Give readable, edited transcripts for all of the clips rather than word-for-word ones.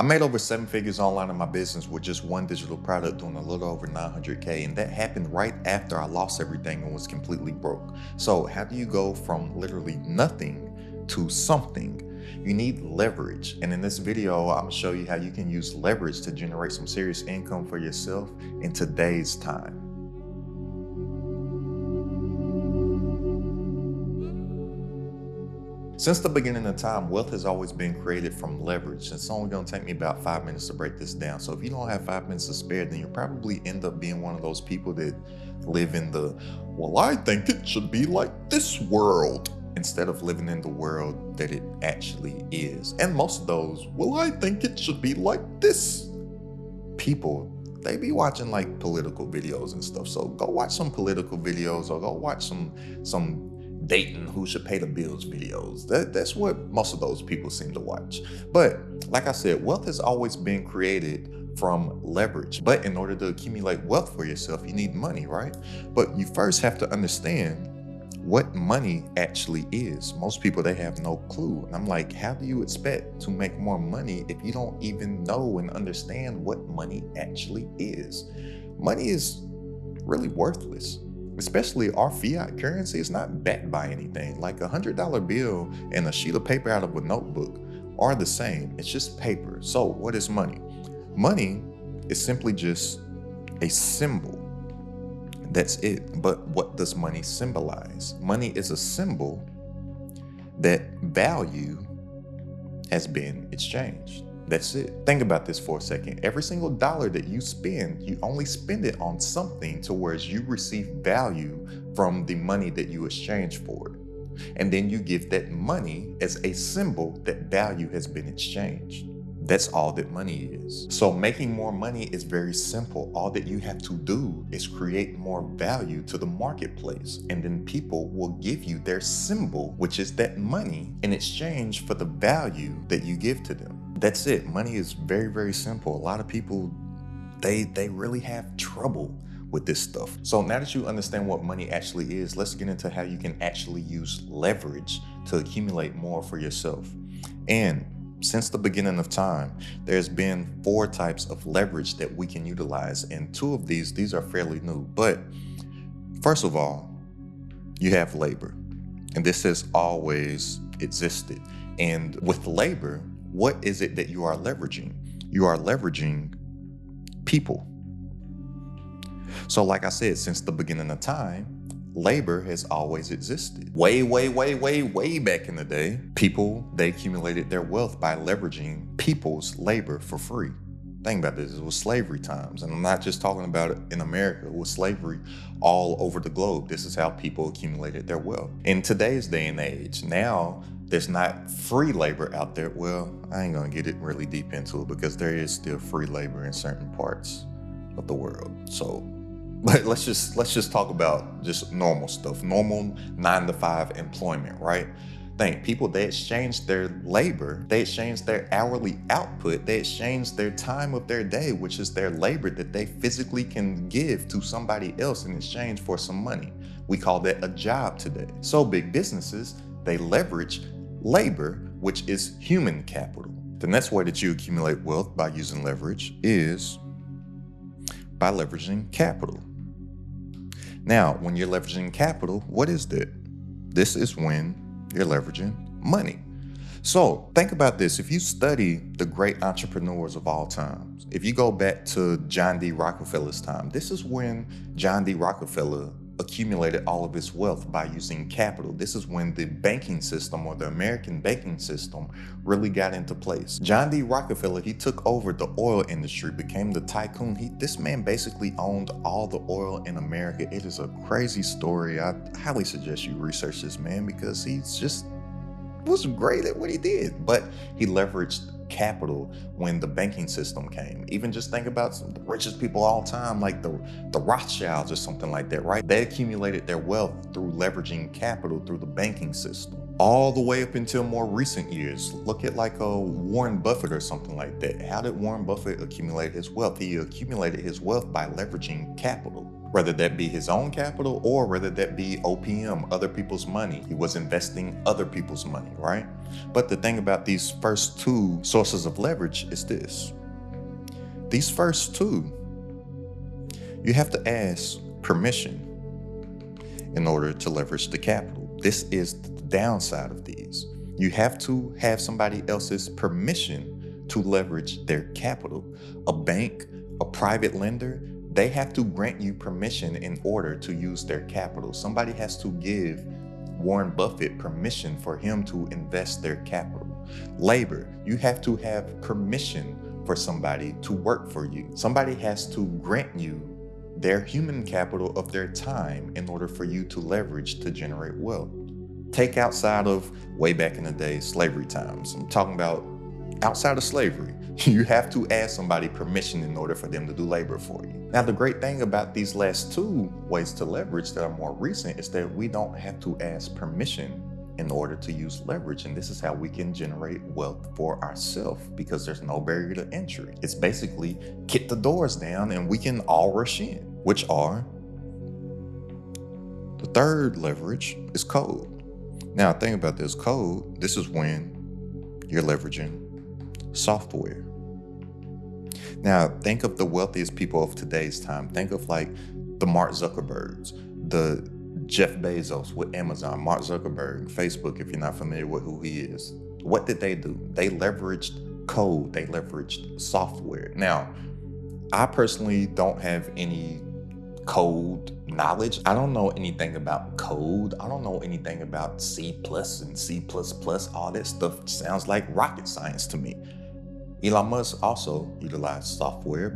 I made over 7 figures online in my business with just one digital product doing a little over 900K. And that happened right after I lost everything and was completely broke. So how do you go from literally nothing to something? You need leverage. And in this video, I'm gonna show you how you can use leverage to generate some serious income for yourself in today's time. Since the beginning of time, wealth has always been created from leverage. It's only going to take me about 5 minutes to break this down. So if you don't have 5 minutes to spare, then you'll probably end up being one of those people that live in the, well, I think it should be like this world, instead of living in the world that it actually is. And most of those, well, I think it should be like this people, they be watching like political videos and stuff. So go watch some political videos or go watch some dating who should pay the bills videos. That's what most of those people seem to watch. But like I said, wealth has always been created from leverage. But in order to accumulate wealth for yourself, you need money, right? But you first have to understand what money actually is. Most people, they have no clue. And I'm like, how do you expect to make more money if you don't even know and understand what money actually is? Money is really worthless. Especially our fiat currency is not backed by anything. Like $100 bill and a sheet of paper out of a notebook are the same. It's just paper. So what is money? Money is simply just a symbol. That's it. But what does money symbolize? Money is a symbol that value has been exchanged. That's it. Think about this for a second. Every single dollar that you spend, you only spend it on something to where you receive value from the money that you exchange for it. And then you give that money as a symbol that value has been exchanged. That's all that money is. So making more money is very simple. All that you have to do is create more value to the marketplace. And then people will give you their symbol, which is that money, in exchange for the value that you give to them. That's it. Money is very, very simple. A lot of people, they really have trouble with this stuff. So now that you understand what money actually is, let's get into how you can actually use leverage to accumulate more for yourself. And since the beginning of time, there's been 4 types of leverage that we can utilize. And 2 of these are fairly new. But first of all, you have labor. And this has always existed. And with labor, what is it that you are leveraging? You are leveraging people. So like I said, since the beginning of time, labor has always existed. Way back in the day, people, they accumulated their wealth by leveraging people's labor for free. Think about this, it was slavery times. And I'm not just talking about it in America, it was slavery all over the globe. This is how people accumulated their wealth. In today's day and age, now, there's not free labor out there. Well, I ain't gonna get it really deep into it because there is still free labor in certain parts of the world. So, but let's just talk about just normal stuff, normal 9-to-5 employment, right? Think, people, they exchange their labor, they exchange their hourly output, they exchange their time of their day, which is their labor that they physically can give to somebody else in exchange for some money. We call that a job today. So big businesses, they leverage labor, which is human capital. The next way that you accumulate wealth by using leverage is by leveraging capital. Now, when you're leveraging capital, what is that? This is when you're leveraging money. So think about this. If you study the great entrepreneurs of all time, if you go back to John D. Rockefeller's time, this is when John D. Rockefeller accumulated all of his wealth by using capital. This is when the banking system, or the American banking system, really got into place. John D. Rockefeller, he took over the oil industry, became the tycoon. This man basically owned all the oil in America. It is a crazy story. I highly suggest you research this man because he's just was great at what he did. But he leveraged capital when the banking system came. Even just think about some of the richest people all time, like the Rothschilds or something like that, right? They accumulated their wealth through leveraging capital through the banking system. All the way up until more recent years. Look at like a Warren Buffett or something like that. How did Warren Buffett accumulate his wealth? He accumulated his wealth by leveraging capital. whether that be his own capital or whether that be OPM, other people's money. He was investing other people's money, right? But the thing about these first two sources of leverage is this. These first two, you have to ask permission in order to leverage the capital. This is the downside of these. You have to have somebody else's permission to leverage their capital. A bank, a private lender, they have to grant you permission in order to use their capital. Somebody has to give Warren Buffett permission for him to invest their capital. Labor, you have to have permission for somebody to work for you. Somebody has to grant you their human capital of their time in order for you to leverage to generate wealth. Take outside of way back in the day, slavery times. I'm talking about outside of slavery. You have to ask somebody permission in order for them to do labor for you. Now, the great thing about these last two ways to leverage that are more recent is that we don't have to ask permission in order to use leverage. And this is how we can generate wealth for ourselves, because there's no barrier to entry. It's basically kick the doors down and we can all rush in, which are the third leverage is code. Now, think about this code. This is when you're leveraging software. Now, think of the wealthiest people of today's time. Think of like the Mark Zuckerbergs, the Jeff Bezos with Amazon, Mark Zuckerberg, Facebook, if you're not familiar with who he is. What did they do? They leveraged code. They leveraged software. Now, I personally don't have any code knowledge. I don't know anything about code. I don't know anything about C+ and C++. All that stuff sounds like rocket science to me. Elon Musk also utilized software,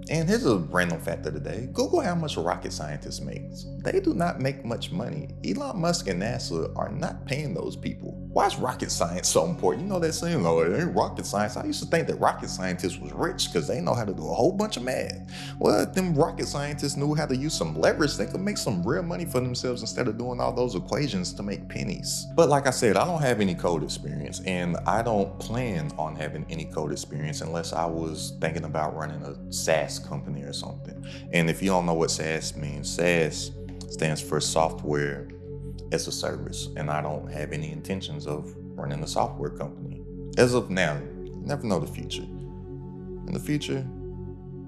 and here's a random fact of the day. Google how much a rocket scientist makes. They do not make much money. Elon Musk and NASA are not paying those people. Why is rocket science so important? You know that saying, oh, it ain't rocket science. I used to think that rocket scientists was rich because they know how to do a whole bunch of math. Well, if them rocket scientists knew how to use some leverage, they could make some real money for themselves instead of doing all those equations to make pennies. But like I said, I don't have any code experience, and I don't plan on having any code experience unless I was thinking about running a SaaS company or something. And if you don't know what SaaS means, SaaS stands for software as a service, and I don't have any intentions of running a software company. As of now, you never know the future. In the future,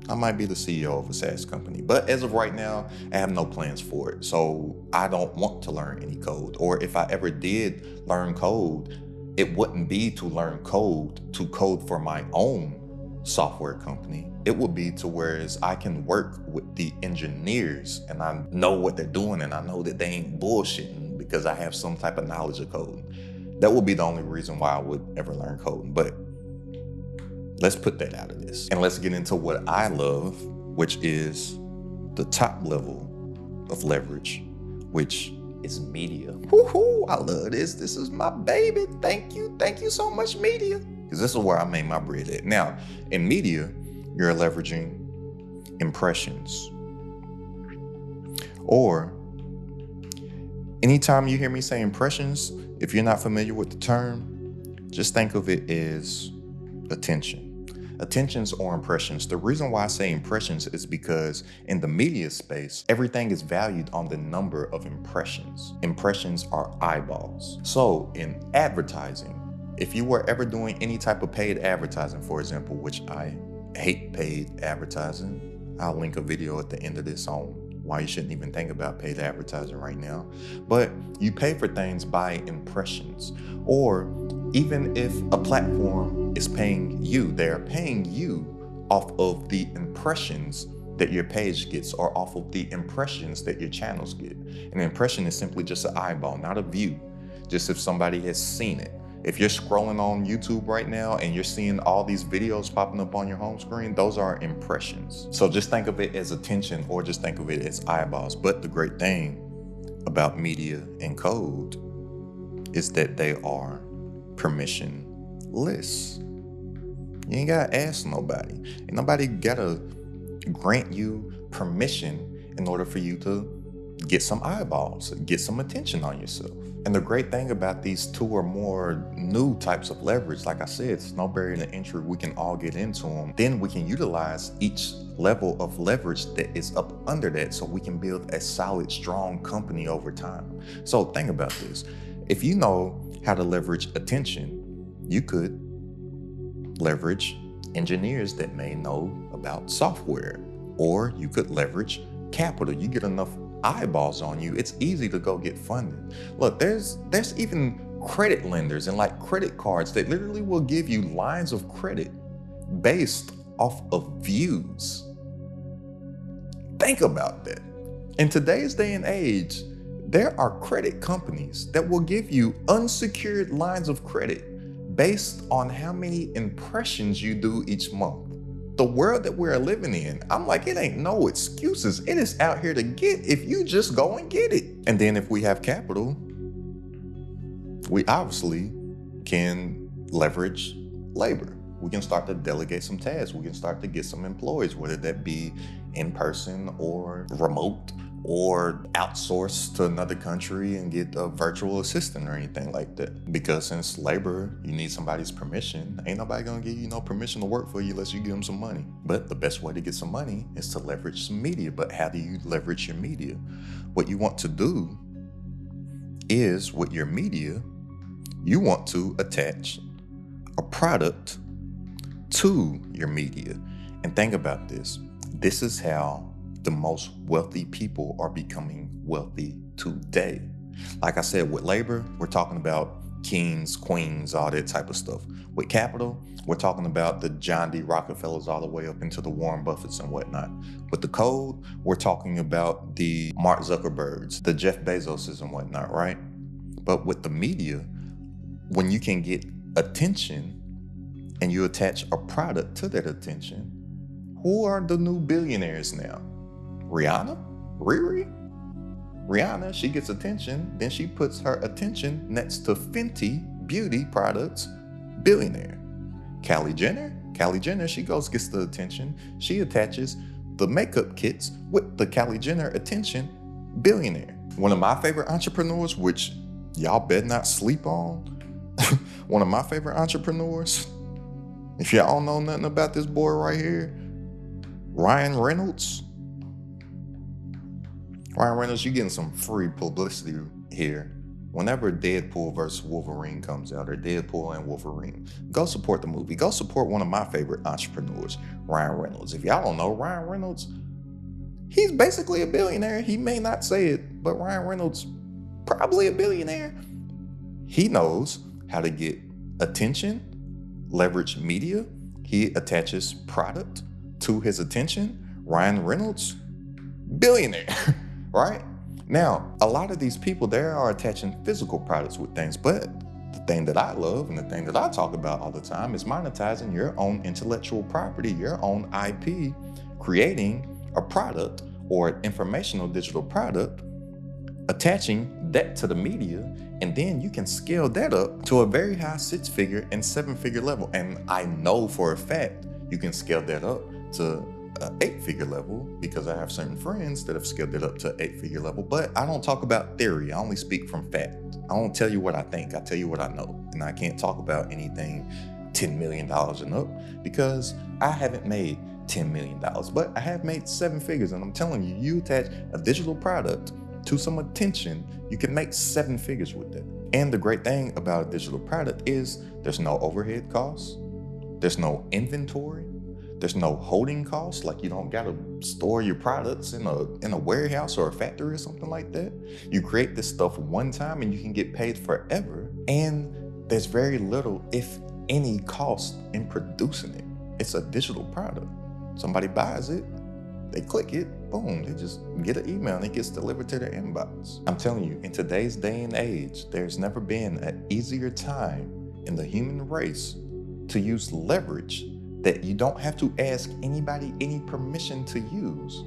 I might be the CEO of a SaaS company, but as of right now, I have no plans for it. So I don't want to learn any code, or if I ever did learn code, it wouldn't be to learn code to code for my own software company. It would be to whereas I can work with the engineers and I know what they're doing and I know that they ain't bullshitting because I have some type of knowledge of coding. That would be the only reason why I would ever learn coding. But let's put that out of this and let's get into what I love, which is the top level of leverage, which is media. Woohoo! I love this. This is my baby. Thank you so much, media. Because this is where I made my bread at. Now, in media, you're leveraging impressions. Or anytime you hear me say impressions, if you're not familiar with the term, just think of it as attention. Attentions or impressions. The reason why I say impressions is because in the media space, everything is valued on the number of impressions. Impressions are eyeballs. So in advertising, if you were ever doing any type of paid advertising, for example, which I hate paid advertising, I'll link a video at the end of this on why you shouldn't even think about paid advertising right now. But you pay for things by impressions. Or even if a platform is paying you, they're paying you off of the impressions that your page gets or off of the impressions that your channels get. An impression is simply just an eyeball, not a view. Just if somebody has seen it. If you're scrolling on YouTube right now and you're seeing all these videos popping up on your home screen, those are impressions. So just think of it as attention or just think of it as eyeballs. But the great thing about media and code is that they are permissionless. You ain't gotta ask nobody. Ain't nobody gotta grant you permission in order for you to get some eyeballs, get some attention on yourself. And the great thing about these two or more new types of leverage, like I said, it's no barrier to entry. We can all get into them. Then we can utilize each level of leverage that is up under that so we can build a solid, strong company over time. So think about this. If you know how to leverage attention, you could leverage engineers that may know about software, or you could leverage capital. You get enough eyeballs on you, it's easy to go get funded. Look, there's even credit lenders and like credit cards that literally will give you lines of credit based off of views. Think about that. In today's day and age, there are credit companies that will give you unsecured lines of credit based on how many impressions you do each month. The world that we're living in, I'm like, it ain't no excuses. It is out here to get if you just go and get it. And then if we have capital, we obviously can leverage labor. We can start to delegate some tasks. We can start to get some employees, whether that be in person or remote, or outsource to another country and get a virtual assistant or anything like that. Because since labor, you need somebody's permission. Ain't nobody gonna give you no permission to work for you unless you give them some money. But the best way to get some money is to leverage some media. But how do you leverage your media? What you want to do is, with your media, you want to attach a product to your media. And think about this. This is how the most wealthy people are becoming wealthy today. Like I said, with labor, we're talking about kings, queens, all that type of stuff. With capital, we're talking about the John D. Rockefellers all the way up into the Warren Buffetts and whatnot. With the code, we're talking about the Mark Zuckerbergs, the Jeff Bezoses and whatnot, right? But with the media, when you can get attention and you attach a product to that attention, who are the new billionaires now? Rihanna? Riri? Rihanna, she gets attention, then she puts her attention next to Fenty beauty products, billionaire. Kylie Jenner, she gets the attention. She attaches the makeup kits with the Kylie Jenner attention, billionaire. One of my favorite entrepreneurs, which y'all better not sleep on, one of my favorite entrepreneurs, if y'all don't know nothing about this boy right here, Ryan Reynolds. Ryan Reynolds, you're getting some free publicity here. Whenever Deadpool vs. Wolverine comes out, or Deadpool and Wolverine, go support the movie. Go support one of my favorite entrepreneurs, Ryan Reynolds. If y'all don't know, Ryan Reynolds, he's basically a billionaire. He may not say it, but Ryan Reynolds, probably a billionaire. He knows how to get attention, leverage media. He attaches product to his attention. Ryan Reynolds, billionaire. Right? Now, a lot of these people, they are attaching physical products with things, but the thing that I love and the thing that I talk about all the time is monetizing your own intellectual property, your own IP, creating a product or an informational digital product, attaching that to the media, and then you can scale that up to a very high 6-figure and 7-figure level. And I know for a fact you can scale that up to an 8-figure level, because I have certain friends that have scaled it up to 8-figure level. But I don't talk about theory. I only speak from fact. I don't tell you what I think. I tell you what I know. And I can't talk about anything $10 million and up, because I haven't made $10 million, but I have made 7 figures. And I'm telling you, you attach a digital product to some attention, you can make 7 figures with it. And the great thing about a digital product is there's no overhead costs. There's no inventory. There's no holding costs, like you don't gotta store your products in a warehouse or a factory or something like that. You create this stuff one time and you can get paid forever. And there's very little, if any, cost in producing it. It's a digital product. Somebody buys it, they click it, boom, they just get an email and it gets delivered to their inbox. I'm telling you, in today's day and age, there's never been an easier time in the human race to use leverage that you don't have to ask anybody any permission to use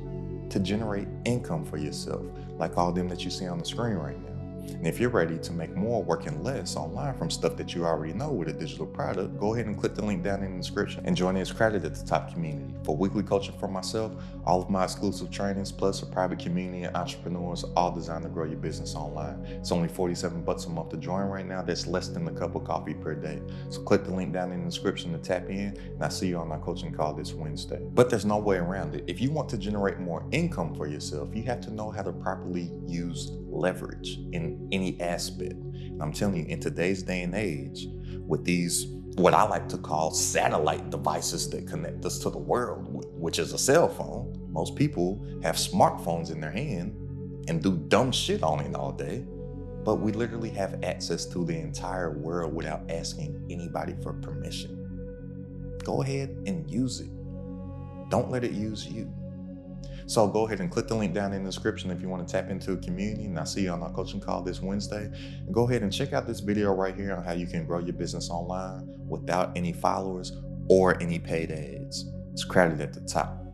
to generate income for yourself, like all them that you see on the screen right now. And if you're ready to make more working less online from stuff that you already know with a digital product, go ahead and click the link down in the description and join the It's Crowded at the Top community. For weekly coaching for myself, all of my exclusive trainings, plus a private community and entrepreneurs, all designed to grow your business online. It's only $47 a month to join right now. That's less than a cup of coffee per day. So click the link down in the description to tap in, and I'll see you on our coaching call this Wednesday. But there's no way around it. If you want to generate more income for yourself, you have to know how to properly use leverage in any aspect. And I'm telling you, in today's day and age, with these, what I like to call satellite devices that connect us to the world, which is a cell phone, most people have smartphones in their hand and do dumb shit on it all day. But we literally have access to the entire world without asking anybody for permission. Go ahead and use it. Don't let it use you. So go ahead and click the link down in the description if you want to tap into a community, and I'll see you on our coaching call this Wednesday. And go ahead and check out this video right here on how you can grow your business online without any followers or any paid ads. It's crowded at the top.